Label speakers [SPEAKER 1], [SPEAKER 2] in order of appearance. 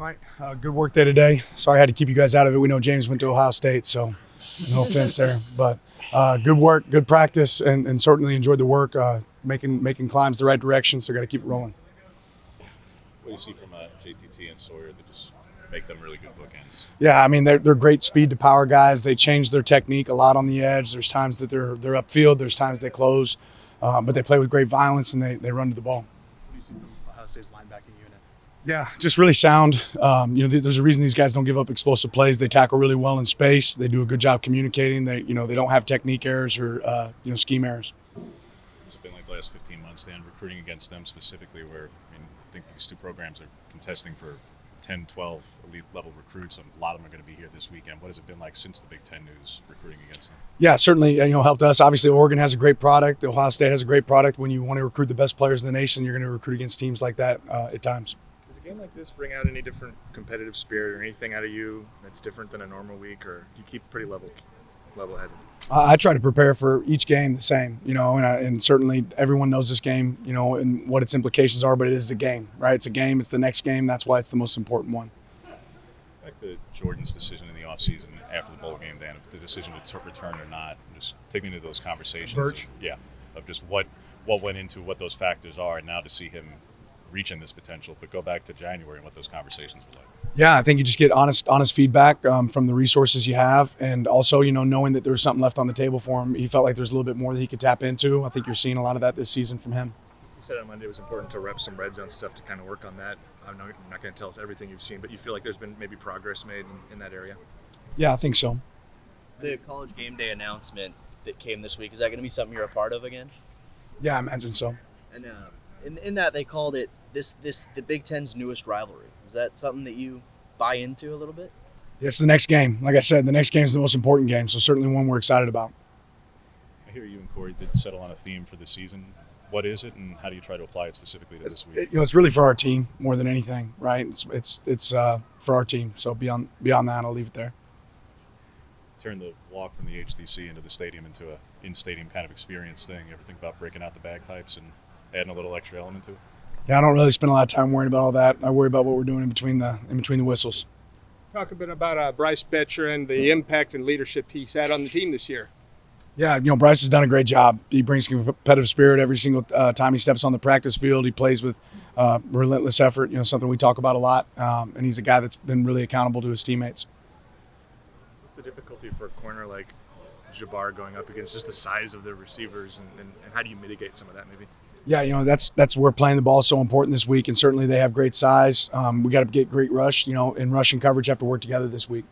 [SPEAKER 1] Mike. Good work day today. Sorry I had to keep you guys out of it. We know James went to Ohio State, so no offense there. But good work, good practice, and certainly enjoyed the work, making climbs the right direction, so got to keep it rolling.
[SPEAKER 2] What do you see from JTT and Sawyer that just make them really good bookends?
[SPEAKER 1] Yeah, I mean, they're great speed to power guys. They change their technique a lot on the edge. There's times that they're upfield. There's times they close. But they play with great violence, and they run to the ball.
[SPEAKER 3] What do you see from Ohio State's linebacking unit?
[SPEAKER 1] Yeah, just really sound. There's a reason these guys don't give up explosive plays. They tackle really well in space. They do a good job communicating. They don't have technique errors or scheme errors.
[SPEAKER 2] It's been like the last 15 months then recruiting against them specifically where, I think these two programs are contesting for 10, 12 elite level recruits, and a lot of them are going to be here this weekend. What has it been like since the Big Ten news recruiting against them?
[SPEAKER 1] Yeah, certainly helped us. Obviously, Oregon has a great product. Ohio State has a great product. When you want to recruit the best players in the nation, you're going to recruit against teams like that at times.
[SPEAKER 3] Does a game like this bring out any different competitive spirit or anything out of you that's different than a normal week, or do you keep pretty level-headed?
[SPEAKER 1] I try to prepare for each game the same, and certainly everyone knows this game, and what its implications are, but it is a game, right? It's a game. It's the next game. That's why it's the most important one.
[SPEAKER 2] Back to Jordan's decision in the offseason after the bowl game, Dan, if the decision to return or not, just take me into those conversations.
[SPEAKER 1] Birch?
[SPEAKER 2] Of just what went into what those factors are, and now to see him reaching this potential, but go back to January and what those conversations were like.
[SPEAKER 1] Yeah, I think you just get honest feedback from the resources you have, and also knowing that there was something left on the table for him. He felt like there's a little bit more that he could tap into. I think you're seeing a lot of that this season from him.
[SPEAKER 3] You said on Monday it was important to rep some red zone stuff to kind of work on that. I know you're not going to tell us everything you've seen, but you feel like there's been maybe progress made in that area?
[SPEAKER 1] Yeah, I think so.
[SPEAKER 4] The college game day announcement that came this week, is that going to be something you're a part of again?
[SPEAKER 1] Yeah, I imagine so.
[SPEAKER 4] And in that they called it the Big Ten's newest rivalry. Is that something that you buy into a little bit?
[SPEAKER 1] It's the next game. Like I said, the next game is the most important game, so certainly one we're excited about.
[SPEAKER 2] I hear you and Corey did settle on a theme for the season. What is it, and how do you try to apply it specifically to this week?
[SPEAKER 1] It's really for our team more than anything, right? It's for our team. So beyond that, I'll leave it there.
[SPEAKER 2] Turn the walk from the HDC into the stadium into a in-stadium kind of experience thing. You ever think about breaking out the bagpipes and adding a little extra element to it?
[SPEAKER 1] Yeah, I don't really spend a lot of time worrying about all that. I worry about what we're doing in between the whistles.
[SPEAKER 5] Talk a bit about Bryce Betcher and the impact and leadership he's had on the team this year.
[SPEAKER 1] Yeah, Bryce has done a great job. He brings competitive spirit every single time he steps on the practice field. He plays with relentless effort, something we talk about a lot. And he's a guy that's been really accountable to his teammates.
[SPEAKER 3] What's the difficulty for a corner like Jabbar going up against just the size of the receivers, and how do you mitigate some of that maybe?
[SPEAKER 1] Yeah, that's where playing the ball is so important this week, and certainly they have great size. We got to get great rush, and rush and coverage have to work together this week.